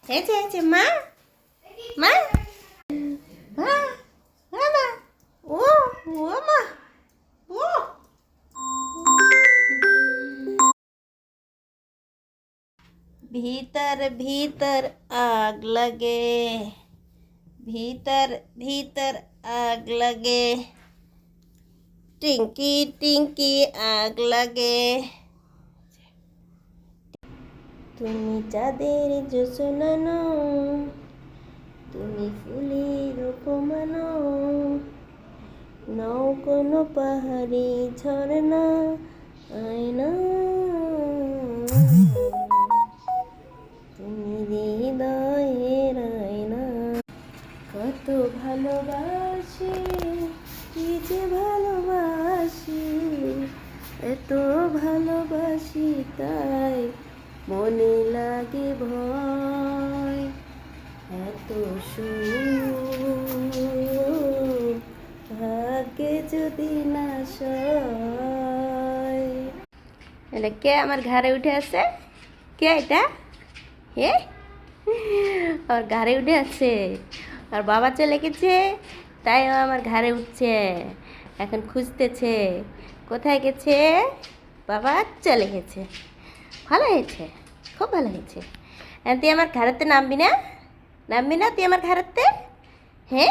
হয়েছে মা মা মা মা মা ও ও মা ও भीतर भीतर आग लगे भीतर भीतर आग लगे टिंकी टिंकी आग लगे তুমি চাঁদের জোছনানো তুমি ফুলের উপমানো নও কোনো পাহাড়ি ঝরনা আয়না তুমি হৃদয়ের আয়না কত ভালোবাসি কি যে ভালোবাসি এত ভালোবাসি তাই মনে লাগে ভয় এত সুখ ভাগ্যে যদি না সয় এটা কে আমার ঘরে উঠে আছে কে এটা হে আর ঘরে উঠে আছে আর বাবা চলে গেছে তাই ও আমার ঘরে উঠছে এখন খুঁজতেছে কোথায় গেছে বাবা চলে গেছে ভালো হয়েছে খুব ভালো হয়েছে তুই আমার ঘরেতে নামবি না তুই আমার ঘরেতে